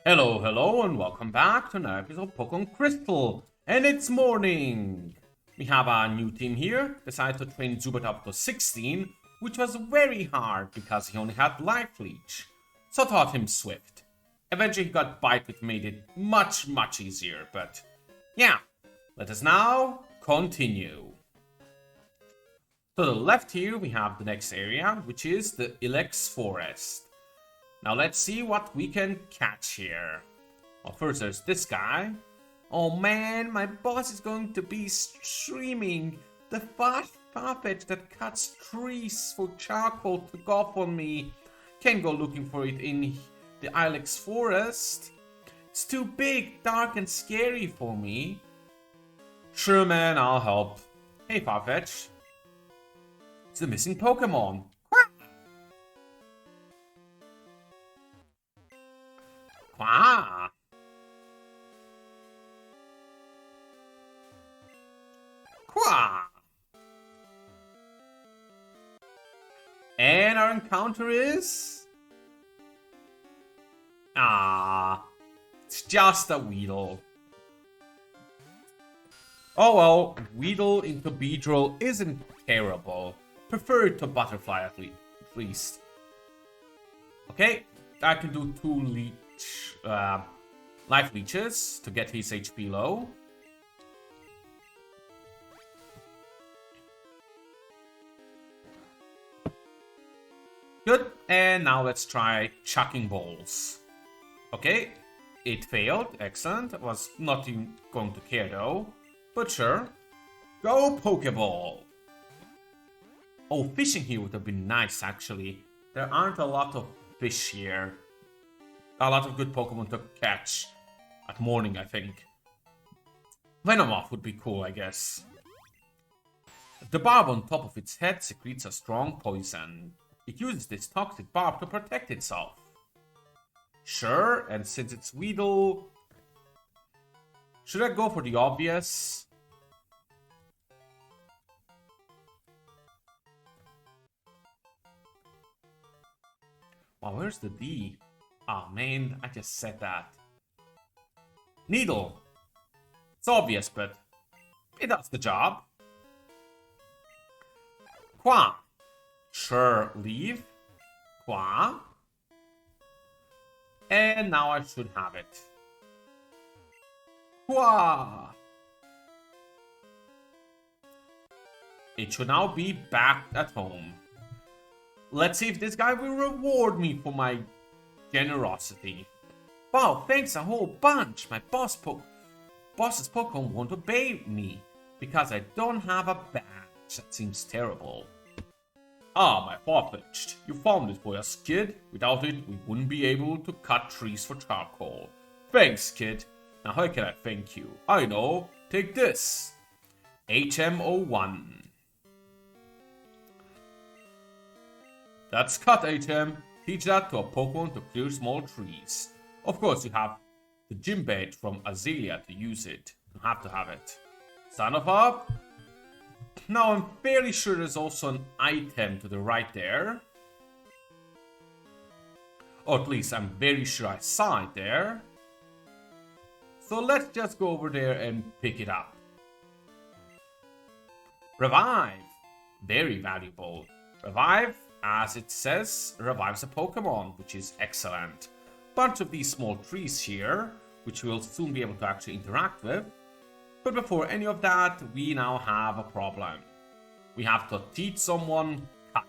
Hello, hello, and welcome back to another episode of Pokemon Crystal. And it's morning. We have a new team here. Decided to train Zubat up to 16, which was very hard because he only had Life Leech. So taught him Swift. Eventually he got Bite, which made it much easier. But yeah, let us now continue. To the left here we have the next area, which is the Ilex Forest. Now let's see what we can catch here. Well, first there's this guy. Oh man, my boss is going to be streaming the fast Farfetch that cuts trees for charcoal to go on me. Can't go looking for it in the Ilex Forest. It's too big, dark and scary for me. Sure man, I'll help. Hey Farfetch. It's the missing Pokemon. Quah! Quah! And our encounter is... it's just a Weedle. Oh well, Weedle into Beedrill isn't terrible. Prefer it to Butterfly at least. Okay, I can do 2 life leeches to get his HP low. Good, and now let's try chucking balls. Okay, it failed, excellent. I was not even going to care though, but sure. Go Pokeball! Oh, fishing here would have been nice actually. There aren't a lot of fish here. A lot of good Pokemon to catch at morning, I think. Venomoth would be cool, I guess. The barb on top of its head secretes a strong poison. It uses this toxic barb to protect itself. Sure, and since it's Weedle... should I go for the obvious? Wow, where's the D? Oh man, I just said that. Needle. It's obvious, but it does the job. Qua. Sure, leave. Qua. And now I should have it. Qua. It should now be back at home. Let's see if this guy will reward me for my generosity. Wow, thanks a whole bunch. My boss's Pokemon won't obey me because I don't have a badge. That seems terrible. Ah, my Farfetch'd. You found it for us, kid. Without it, we wouldn't be able to cut trees for charcoal. Thanks, kid. Now how can I thank you? I know. Take this. HM01. That's cut, HM. Teach that to a Pokemon to clear small trees. Of course, you have the gym badge from Azalea to use it. You have to have it. Son of up. Now, I'm fairly sure there's also an item to the right there. Or at least I'm very sure I saw it there. So let's just go over there and pick it up. Revive. Very valuable. Revive, as it says, revives a Pokemon, which is excellent. Bunch of these small trees here, which we'll soon be able to actually interact with. But before any of that, we now have a problem. We have to teach someone Cut,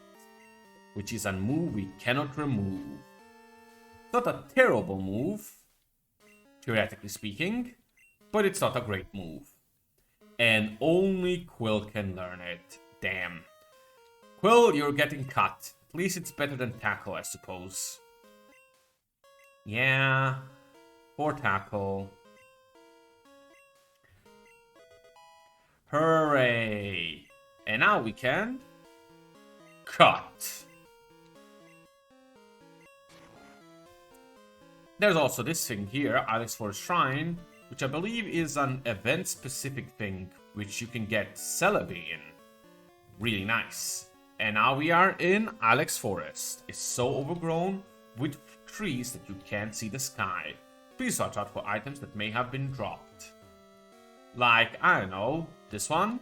which is a move we cannot remove. Not a terrible move, theoretically speaking, but it's not a great move. And only Quill can learn it. Damn. Quill, you're getting cut. At least it's better than Tackle, I suppose. Yeah, poor Tackle. Hooray! And now we can... Cut! There's also this thing here, Ilex Forest Shrine, which I believe is an event-specific thing, which you can get Celebi in. Really nice. And now we are in Ilex Forest. It's so overgrown with trees that you can't see the sky. Please watch out for items that may have been dropped. Like, I don't know, this one.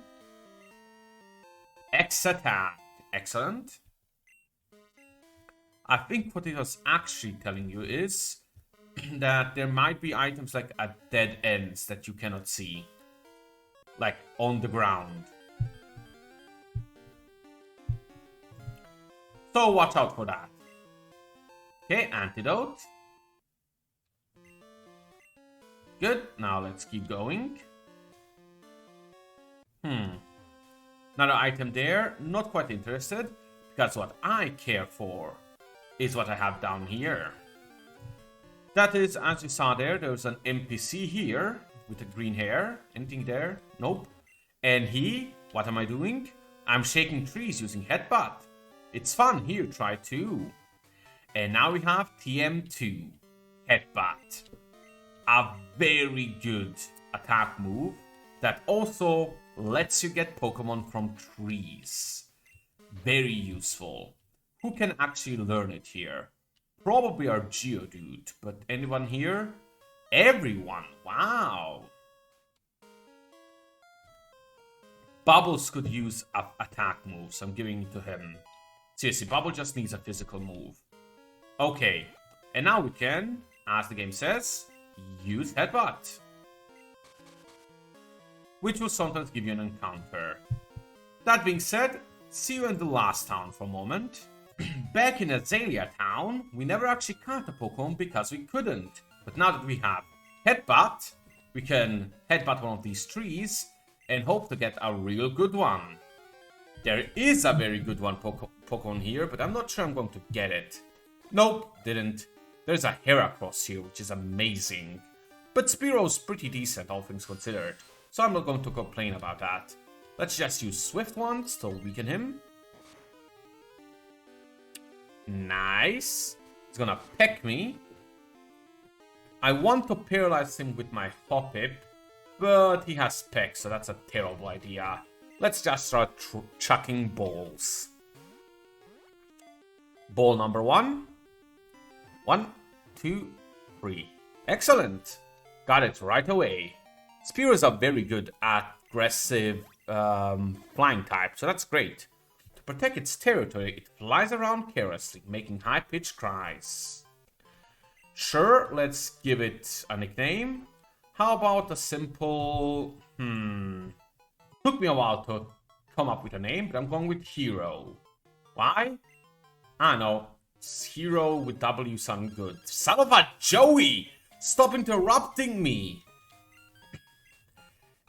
X attack. Excellent. I think what it was actually telling you is that there might be items like at dead ends that you cannot see. Like on the ground. So watch out for that. Okay, antidote. Good, now let's keep going. Another item there, not quite interested, because what I care for is what I have down here. That is, as you saw there's an NPC here with the green hair. Anything there? Nope. And what am I doing? I'm shaking trees using Headbutt. It's fun, here, try too. And now we have TM2, Headbutt. A very good attack move that also lets you get Pokemon from trees. Very useful. Who can actually learn it here? Probably our Geodude, but anyone here? Everyone, wow. Bubbles could use attack moves, I'm giving it to him. Seriously, Bubble just needs a physical move. Okay, and now we can, as the game says, use Headbutt. Which will sometimes give you an encounter. That being said, see you in the last town for a moment. Back in Azalea Town, we never actually caught a Pokemon because we couldn't. But now that we have Headbutt, we can Headbutt one of these trees and hope to get a real good one. There is a very good one Pokemon here, but I'm not sure I'm going to get it. Nope, didn't. There's a Heracross here, which is amazing. But Spearow's pretty decent, all things considered. So I'm not going to complain about that. Let's just use Swift once to weaken him. Nice. He's gonna peck me. I want to paralyze him with my Hoppip, but he has peck, so that's a terrible idea. Let's just start chucking balls. Ball number 1. 1, 2, 3. Excellent. Got it right away. Spearows are very good at aggressive flying type, so that's great. To protect its territory, it flies around carelessly, making high-pitched cries. Sure, let's give it a nickname. How about a simple... Took me a while to come up with a name, but I'm going with Hero. Why? I don't know. Hero with W sound good. Son of a Joey! Stop interrupting me!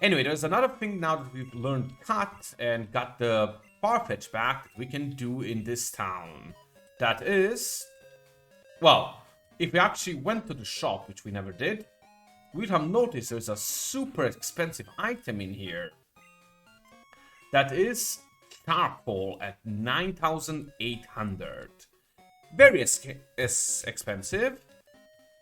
Anyway, there's another thing now that we've learned Cut and got the Farfetch back that we can do in this town. That is... Well, if we actually went to the shop, which we never did, we'd have noticed there's a super expensive item in here. That is charcoal at 9,800. Very expensive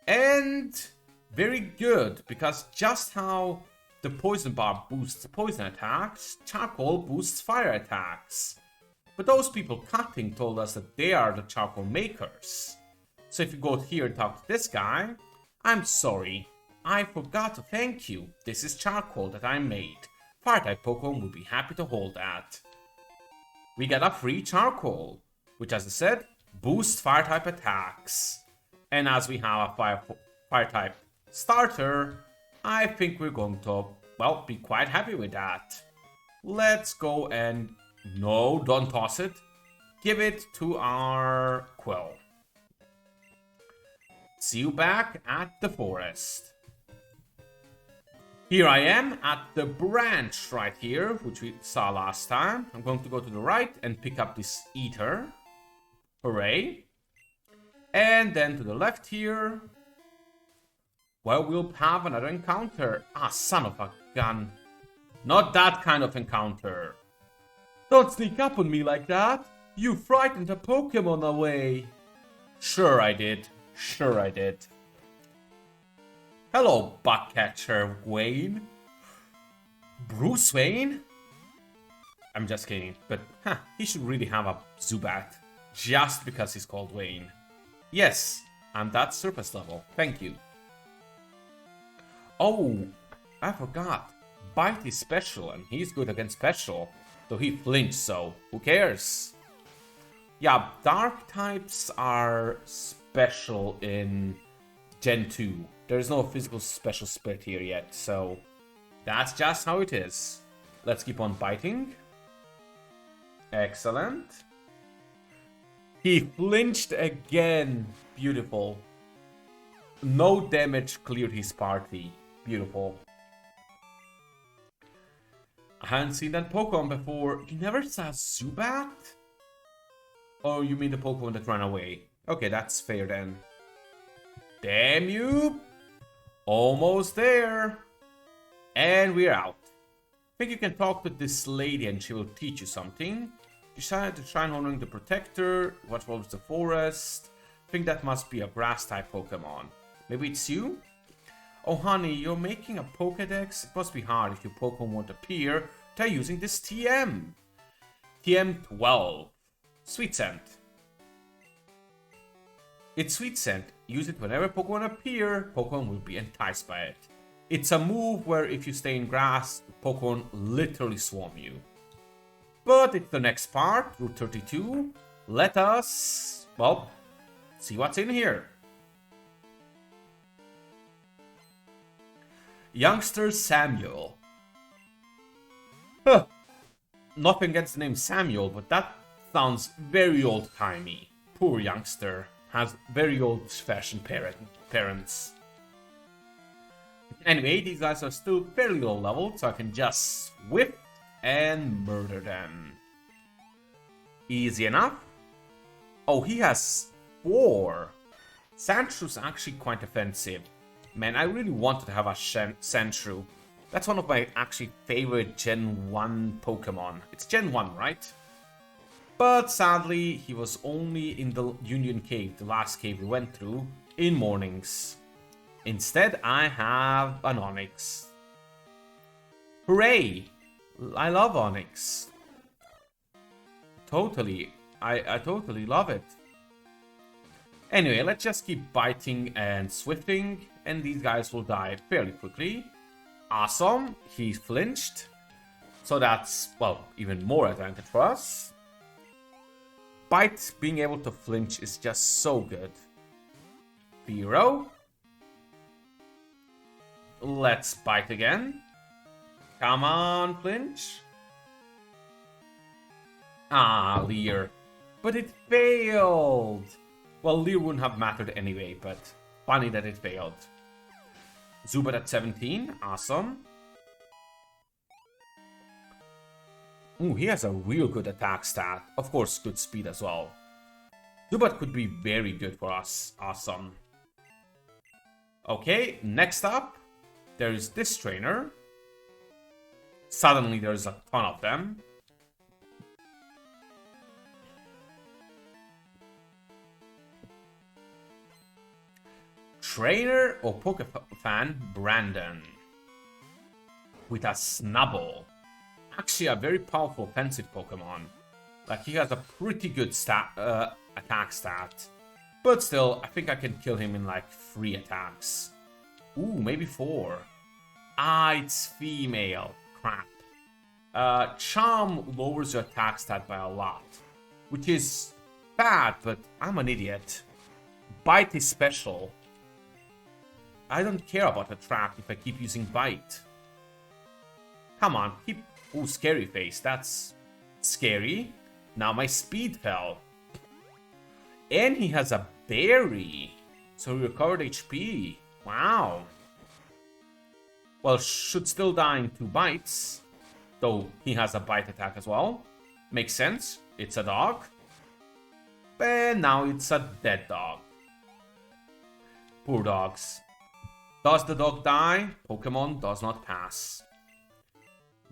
and very good, because just how the poison bar boosts poison attacks, charcoal boosts fire attacks. But those people cutting told us that they are the charcoal makers. So if you go here and talk to this guy, I'm sorry, I forgot to thank you. This is charcoal that I made. Fire-type Pokemon would be happy to hold that. We got a free charcoal, which, as I said, boosts fire-type attacks. And as we have a fire-type starter, I think we're going to, well, be quite happy with that. Let's go and... No, don't toss it. Give it to our Quill. See you back at the forest. Here I am at the branch right here, which we saw last time. I'm going to go to the right and pick up this Eater. Hooray. And then to the left here, well, we'll have another encounter. Ah, son of a gun. Not that kind of encounter. Don't sneak up on me like that. You frightened a Pokemon away. Sure I did. Sure I did. Hello, Bugcatcher Wayne. Bruce Wayne? I'm just kidding, but he should really have a Zubat. Just because he's called Wayne. Yes, I'm that surface level. Thank you. Oh, I forgot. Bite is special, and he's good against special. So he flinched, so who cares? Yeah, dark types are special in Gen 2. There's no physical special spirit here yet, so that's just how it is. Let's keep on biting. Excellent. He flinched again. Beautiful. No damage cleared his party. Beautiful. I hadn't seen that Pokemon before. You never saw Zubat? Oh, you mean the Pokemon that ran away? Okay, that's fair then. Damn you! Almost there. And we're out. I think you can talk to this lady and she will teach you something. Decided to try honoring the protector. What roles the forest? I think that must be a grass type Pokemon. Maybe it's you? Oh honey, you're making a Pokedex? It must be hard if your Pokemon won't appear. Try using this TM. TM12. Sweet Scent. It's Sweet Scent. Use it whenever Pokemon appear. Pokemon will be enticed by it. It's a move where if you stay in grass, Pokemon literally swarm you. But it's the next part, Route 32. Let us, well, see what's in here. Youngster Samuel. Huh. Nothing against the name Samuel, but that sounds very old-timey. Poor youngster. Has very old-fashioned parents. Anyway, these guys are still fairly low level, so I can just whip and murder them. Easy enough. Oh, he has 4. Sandshrews actually quite offensive. Man, I really wanted to have a Sandshrew. That's one of my actually favorite Gen 1 Pokemon. It's Gen 1, right? But sadly, he was only in the Union Cave, the last cave we went through, in mornings. Instead, I have an Onix. Hooray! I love Onix. Totally. I totally love it. Anyway, let's just keep biting and swifting, and these guys will die fairly quickly. Awesome. He flinched. So that's, well, even more advantage for us. Bite, being able to flinch is just so good. 0. Let's bite again. Come on, flinch. Ah, Leer. But it failed. Well, Leer wouldn't have mattered anyway, but funny that it failed. Zubat at 17. Awesome. Ooh, he has a real good attack stat. Of course, good speed as well. Zubat could be very good for us. Awesome. Okay, next up, there's this trainer. Suddenly, there's a ton of them. Trainer or Pokefan Brandon. With a Snubble. Actually, a very powerful offensive Pokemon. Like, he has a pretty good attack stat. But still, I think I can kill him in like 3 attacks. Ooh, maybe 4. Ah, it's female. Crap. Charm lowers your attack stat by a lot. Which is bad, but I'm an idiot. Bite is special. I don't care about a trap if I keep using Bite. Come on, keep... Ooh, Scary Face. That's scary. Now my speed fell. And he has a berry. So he recovered HP. Wow. Well, should still die in 2 bites. Though he has a bite attack as well. Makes sense. It's a dog. And now it's a dead dog. Poor dogs. Does the dog die? Pokemon does not pass.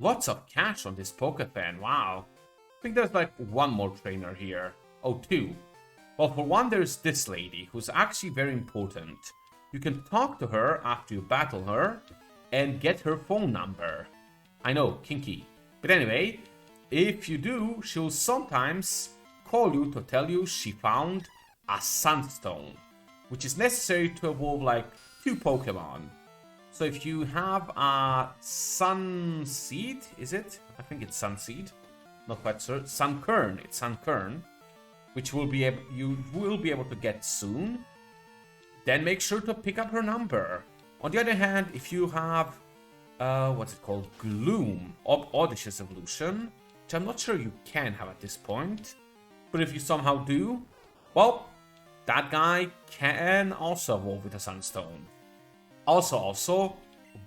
Lots of cash on this Pokefan. Wow. I think there's like 1 more trainer here. Oh, 2. Well, for one, there's this lady, who's actually very important. You can talk to her after you battle her, and get her phone number. I know, kinky. But anyway, if you do, she'll sometimes call you to tell you she found a Sunstone, which is necessary to evolve like 2 Pokemon. So if you have a Sun Seed, is it? I think it's Sun Seed. Not quite sure. Sunkern. It's Sunkern, which you will be able to get soon. Then make sure to pick up her number. On the other hand, if you have, what's it called? Gloom, Audacious Evolution, which I'm not sure you can have at this point. But if you somehow do, well, that guy can also evolve with a Sunstone. Also,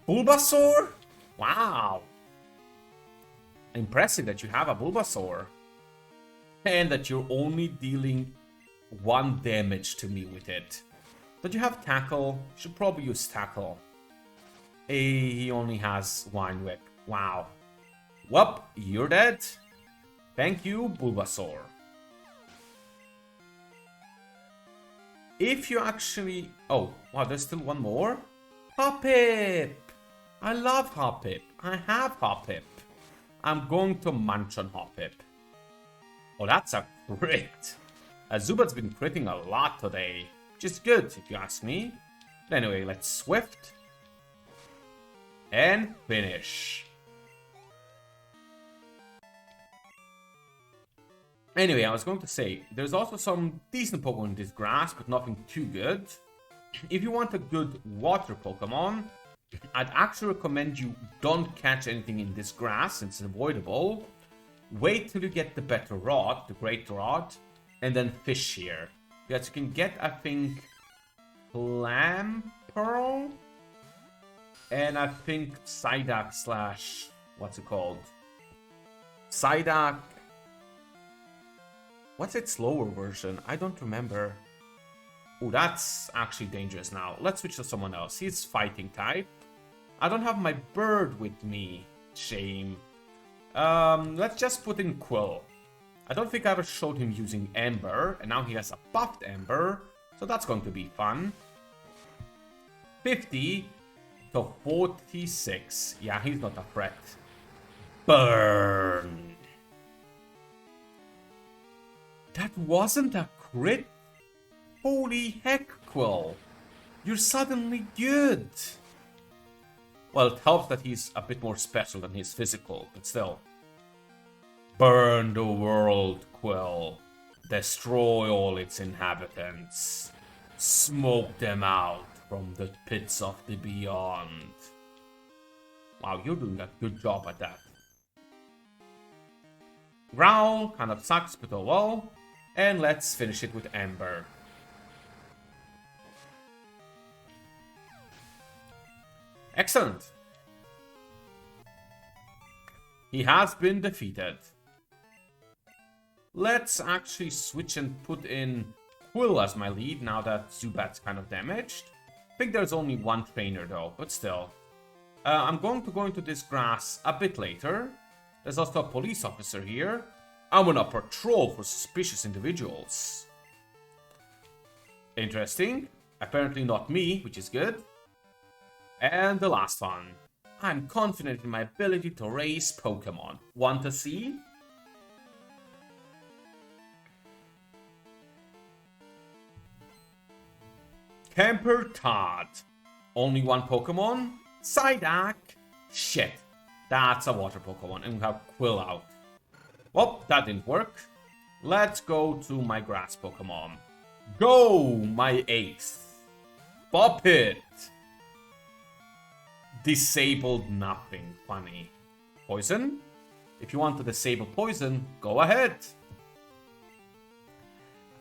Bulbasaur? Wow. Impressive that you have a Bulbasaur. And that you're only dealing 1 damage to me with it. But you have Tackle. Should probably use Tackle. He only has Wine Whip. Wow. Well, you're dead. Thank you, Bulbasaur. If you actually... Oh, wow, there's still one more? Hoppip! I love Hoppip. I have Hoppip. I'm going to munch on Hoppip. Oh, that's a crit. Zubat's been critting a lot today. Which is good, if you ask me. But anyway, let's Swift. And finish. Anyway, I was going to say, there's also some decent Pokemon in this grass, but nothing too good. If you want a good water Pokemon, I'd actually recommend you don't catch anything in this grass, since it's avoidable. Wait till you get the better rod, the great rod, and then fish here. Because you can get, I think, Clam Pearl, and I think Psyduck slash, what's it called? Psyduck. What's its lower version? I don't remember. Oh, that's actually dangerous now. Let's switch to someone else. He's fighting type. I don't have my bird with me. Shame. Let's just put in Quill. I don't think I ever showed him using Ember, and now he has a buffed Ember, so that's going to be fun. 50 to 46. Yeah, he's not a threat. Burn. That wasn't a crit? Holy heck, Quill. You're suddenly good. Well, it helps that he's a bit more special than his physical, but still. Burn the world, Quill. Destroy all its inhabitants. Smoke them out from the pits of the beyond. Wow, you're doing a good job at that. Growl kind of sucks, but oh well. And let's finish it with Ember. Excellent. He has been defeated. Let's actually switch and put in Quill as my lead now that Zubat's kind of damaged. I think there's only one trainer though, but still. I'm going to go into this grass a bit later. There's also a police officer here. I'm gonna patrol for suspicious individuals. Interesting. Apparently not me, which is good. And the last one. I'm confident in my ability to raise Pokemon. Want to see? Camper Todd. Only one Pokemon? Psyduck? Shit. That's a water Pokemon, and we have Quill out. Well, that didn't work. Let's go to my grass Pokemon. Go, my ace. Bop it. Disabled nothing. Funny. Poison? If you want to disable poison, go ahead.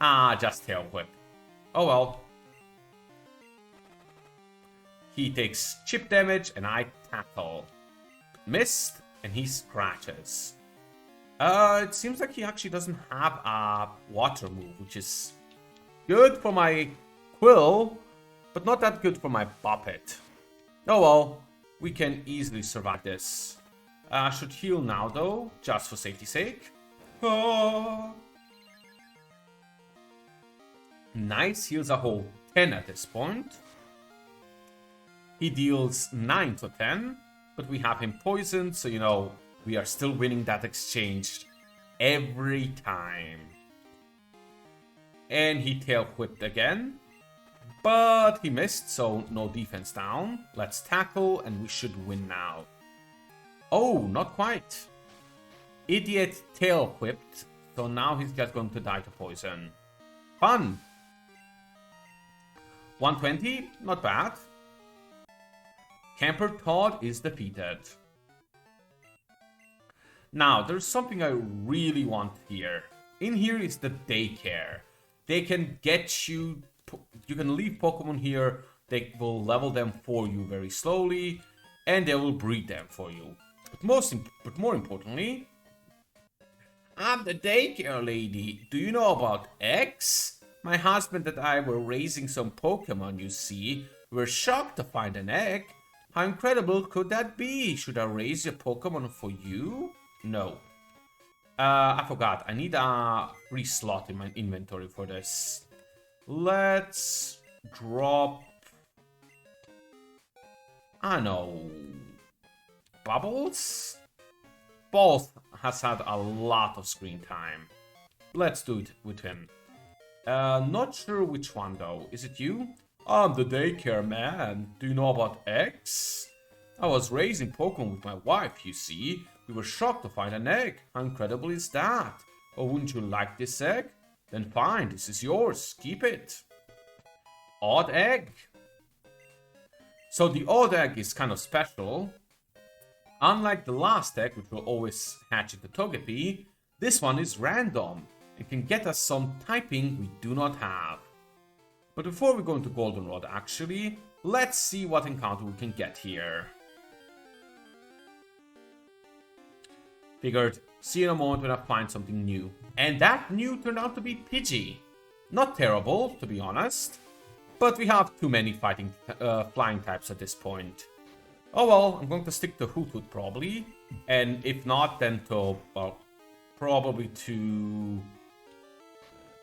Ah, just Tail Whip. Oh well. He takes chip damage and I tackle. Missed, and he scratches. It seems like he actually doesn't have a water move, which is good for my Quill, but not that good for my Boppet. Oh well, we can easily survive this. I should heal now though, just for safety's sake. Ah. Nice, heals a whole 10 at this point. He deals 9 to 10, but we have him poisoned, so you know, we are still winning that exchange every time. And he tail whipped again. But he missed, so no defense down. Let's tackle, and we should win now. Oh, not quite. Idiot tail whipped, so now he's just going to die to poison. Fun. 120, not bad. Camper Todd is defeated. Now, there's something I really want here. In here is the daycare. They can get you... You can leave Pokemon here. They will level them for you very slowly. And they will breed them for you. But more importantly... I'm the daycare lady. Do you know about X? My husband and I were raising some Pokemon, you see. We're shocked to find an egg. How incredible could that be? Should I raise a Pokemon for you? No. I forgot. I need a free slot in my inventory for this. Let's drop... I don't know... Bubbles? Both has had a lot of screen time. Let's do it with him. Not sure which one though. Is it you? I'm the daycare man. Do you know about X? I was raising Pokemon with my wife, you see. We were shocked to find an egg. How incredible is that? Oh, wouldn't you like this egg? Then fine, this is yours. Keep it. Odd egg. So the odd egg is kind of special. Unlike the last egg, which will always hatch at the Togepi, this one is random. It can get us some typing we do not have. But before we go into Goldenrod, actually, let's see what encounter we can get here. Figured, see in a moment when I find something new. And that new turned out to be Pidgey. Not terrible, to be honest. But we have too many flying types at this point. Oh well, I'm going to stick to Hoothoot probably. And if not, then to, well, probably to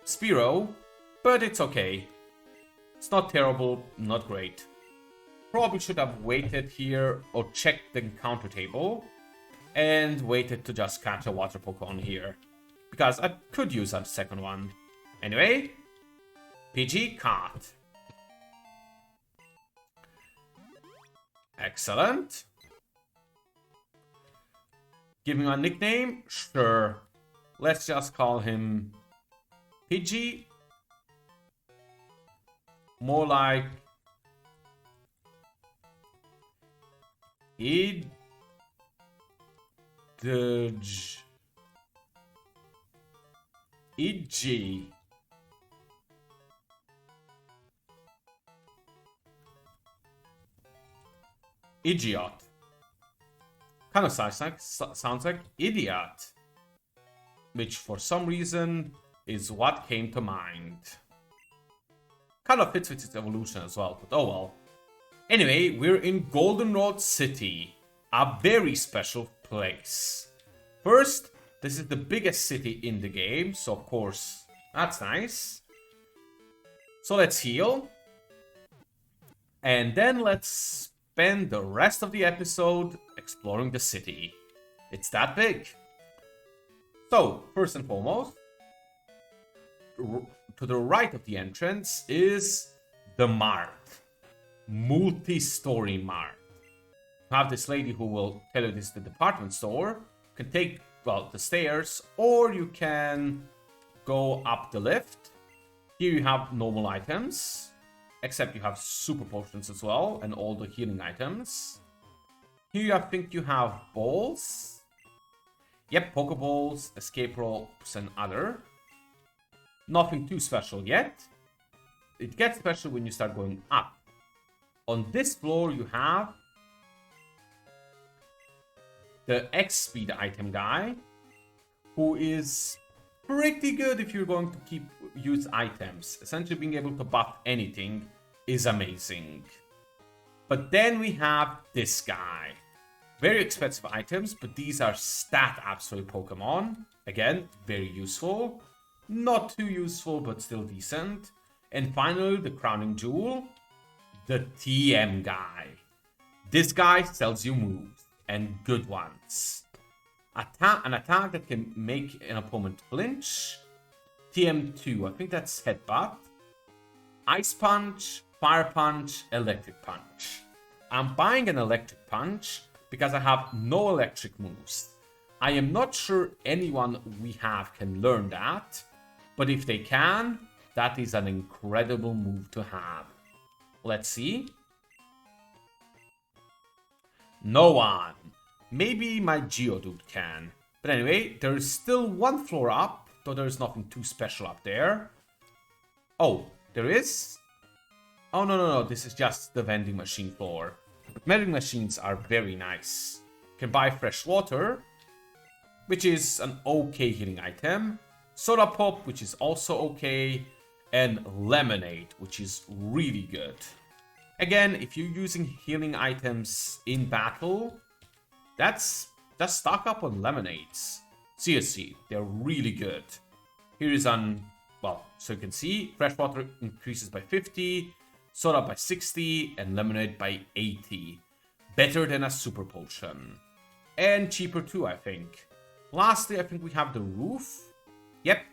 Spearow. But it's okay. It's not terrible, not great. Probably should have waited here or checked the encounter table. And waited to just catch a water Pokemon here. Because I could use that second one. Anyway, Pidgey caught. Excellent. Give him a nickname? Sure. Let's just call him Pidgey. More like Idge. Idgy. Idiot. Kind of sounds like idiot. Which for some reason is what came to mind. Kind of fits with its evolution as well, but oh well. Anyway, we're in Goldenrod City. A very special place. First, this is the biggest city in the game, so of course, that's nice. So let's heal. And then let's spend the rest of the episode exploring the city. It's that big. So, first and foremost, to the right of the entrance is the mart. Multi-story mart. You have this lady who will tell you this is the department store. You can take, well, the stairs, or you can go up the lift. Here you have normal items, except you have super potions as well, and all the healing items. Here I think you have balls. Yep, Pokeballs, escape ropes, and other. Nothing too special yet. It gets special when you start going up. On this floor you have the X-Speed item guy, who is pretty good if you're going to use items. Essentially being able to buff anything is amazing. But then we have this guy. Very expensive items, but these are stat apps for your Pokemon. Again, very useful. Not too useful, but still decent. And finally, the crowning jewel, the TM guy. This guy sells you moves, and good ones. An attack that can make an opponent flinch. TM2, I think that's Headbutt. Ice Punch, Fire Punch, Electric Punch. I'm buying an Electric Punch because I have no electric moves. I am not sure anyone we have can learn that, but if they can, that is an incredible move to have. Let's see. No one. Maybe my Geodude can. But anyway, there is still one floor up, though there is nothing too special up there. Oh, there is? Oh, no, this is just the vending machine floor. Vending machines are very nice. You can buy fresh water, which is an okay healing item. Soda Pop, which is also okay. And Lemonade, which is really good. Again, if you're using healing items in battle, just stock up on lemonades. Seriously, they're really good. Here is well, so you can see, fresh water increases by 50, soda by 60, and lemonade by 80. Better than a super potion. And cheaper too, I think. Lastly, I think we have the roof. Yep,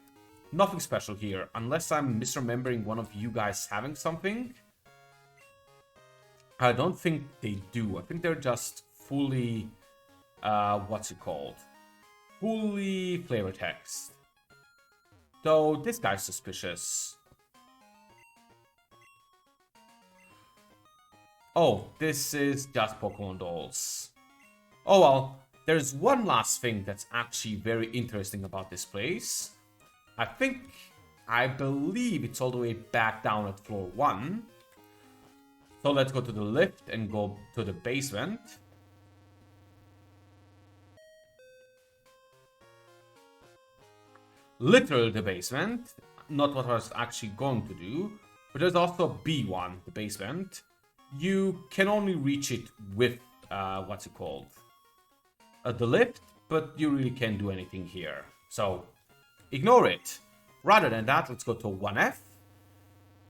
nothing special here, unless I'm misremembering one of you guys having something. I don't think they do. I think they're just fully, what's it called? Fully flavor text. Though this guy's suspicious. Oh, this is just Pokemon dolls. Oh well, there's one last thing that's actually very interesting about this place. I believe it's all the way back down at floor 1. So let's go to the lift and go to the basement. Literally the basement. Not what I was actually going to do. But there's also B1, the basement. You can only reach it with, what's it called? The lift, but you really can't do anything here. So, ignore it. Rather than that, let's go to 1F.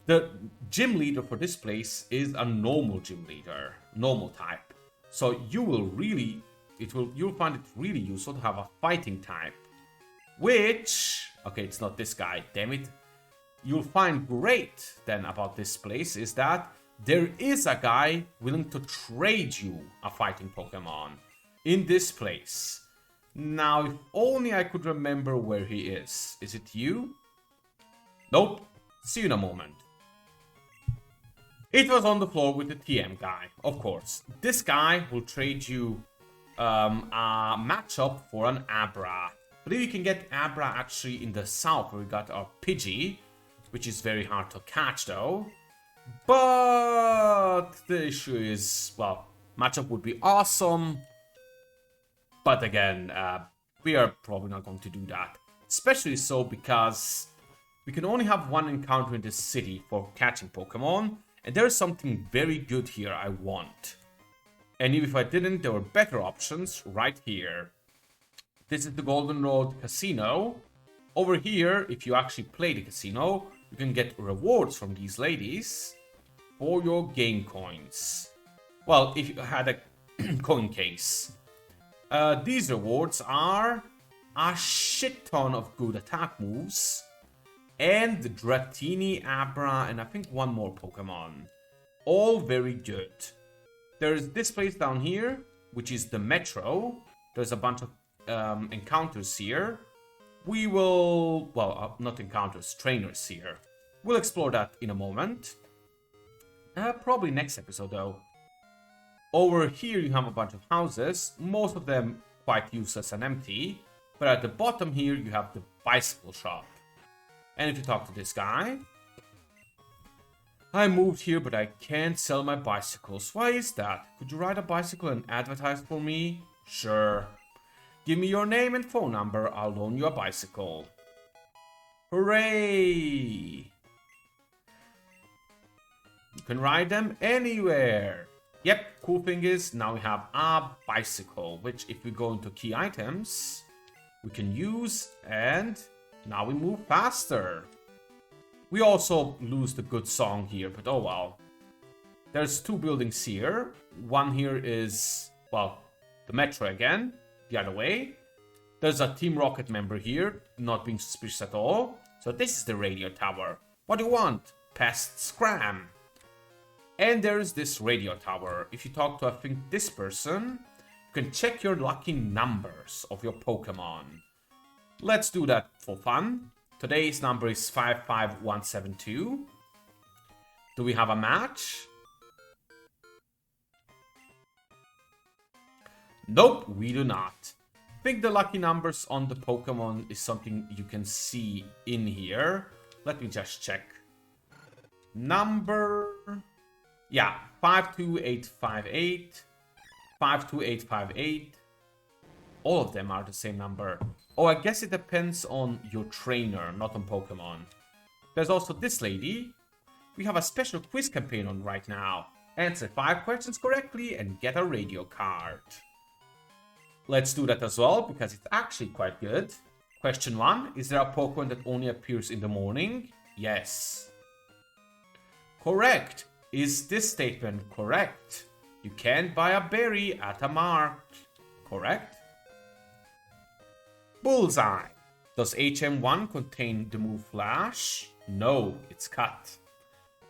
The gym leader for this place is a normal gym leader, normal type. So you'll find it really useful to have a fighting type. Which, okay, it's not this guy, damn it. You'll find great then about this place is that there is a guy willing to trade you a fighting Pokemon in this place. Now, if only I could remember where he is. Is it you? Nope. See you in a moment. It was on the floor with the TM guy, of course. This guy will trade you a matchup for an Abra. I believe you can get Abra actually in the south where we got our Pidgey, which is very hard to catch though. But the issue is, well, matchup would be awesome. But again, we are probably not going to do that. Especially so because we can only have one encounter in this city for catching Pokemon. And there's something very good here I want. And even if I didn't, there were better options right here. This is the Goldenrod Casino. Over here, if you actually play the casino, you can get rewards from these ladies for your game coins. Well, if you had a coin case. These rewards are a shit ton of good attack moves. And the Dratini, Abra, and I think one more Pokemon. All very good. There's this place down here, which is the Metro. There's a bunch of encounters here. We will... well, not encounters, trainers here. We'll explore that in a moment. Probably next episode, though. Over here you have a bunch of houses. Most of them quite useless and empty. But at the bottom here you have the bicycle shop. And if you talk to this guy, I moved here, but I can't sell my bicycles. Why is that? Could you ride a bicycle and advertise for me? Sure. Give me your name and phone number. I'll loan you a bicycle. Hooray! You can ride them anywhere. Yep, cool thing is now we have a bicycle, which if we go into key items, we can use and... now we move faster. We also lose the good song here, but oh well. There's two buildings here. One here is, well, the Metro again, the other way. There's a Team Rocket member here, not being suspicious at all. So this is the radio tower. What do you want? Pest Scram. And there's this radio tower. If you talk to, I think, this person, you can check your lucky numbers of your Pokemon. Let's do that for fun. Today's number is 55172. Do we have a match? Nope, we do not. I think the lucky numbers on the Pokemon is something you can see in here. Let me just check. Number... yeah, 52858, 52858. All of them are the same number. Oh, I guess it depends on your trainer, not on Pokemon. There's also this lady. We have a special quiz campaign on right now. Answer 5 questions correctly and get a radio card. Let's do that as well, because it's actually quite good. Question 1. Is there a Pokemon that only appears in the morning? Yes. Correct. Is this statement correct? You can't buy a berry at a mart. Correct? Bullseye. Does HM1 contain the move Flash? No, it's cut.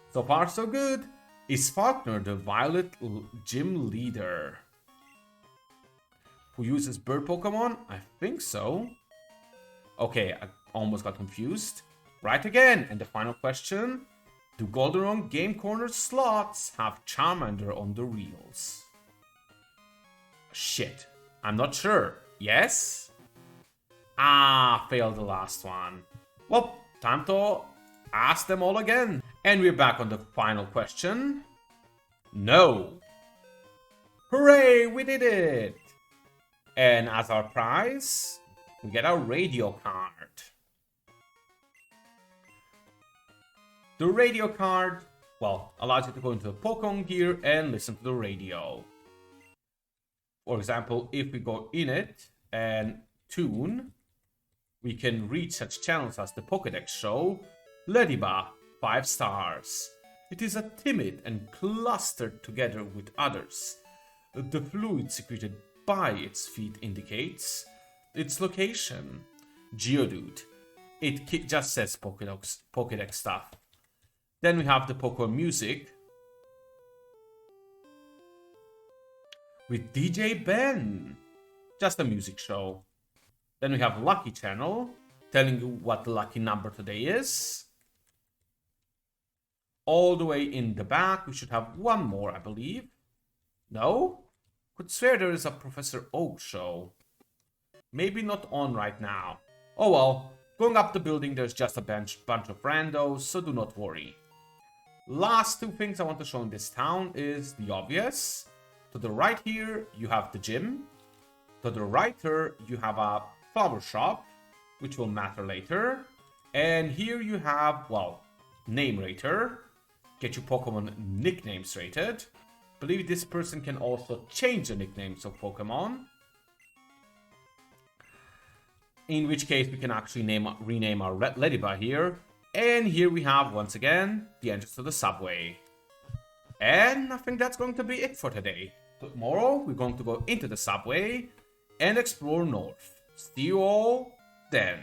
So far so good. Is Faulkner the Violet gym leader? Who uses bird Pokemon? I think so. Okay, I almost got confused. Right again. And the final question. Do Goldenrod Game Corner slots have Charmander on the reels? Shit. I'm not sure. Yes? Ah, failed the last one. Well, time to ask them all again. And we're back on the final question. No. Hooray, we did it! And as our prize, we get a radio card. The radio card, well, allows you to go into the Pokemon gear and listen to the radio. For example, if we go in it and tune, we can reach such channels as the Pokédex show, Lediba, 5 stars. It is a timid and clustered together with others. The fluid secreted by its feet indicates its location. Geodude. It just says Pokédex stuff. Then we have the Pokemon music with DJ Ben. Just a music show. Then we have Lucky Channel telling you what the lucky number today is. All the way in the back, we should have one more, I believe. No? Could swear there is a Professor Oak show. Maybe not on right now. Oh well, going up the building there's just a bunch of randos, so do not worry. Last 2 things I want to show in this town is the obvious. To the right here, you have the gym. To the right here, you have a flower shop, which will matter later. And here you have, well, name rater. Get your Pokemon nicknames rated. Believe this person can also change the nicknames of Pokemon. In which case we can actually rename our Lediba here. And here we have, once again, the entrance to the subway. And I think that's going to be it for today. Tomorrow we're going to go into the subway and explore north. See you all then.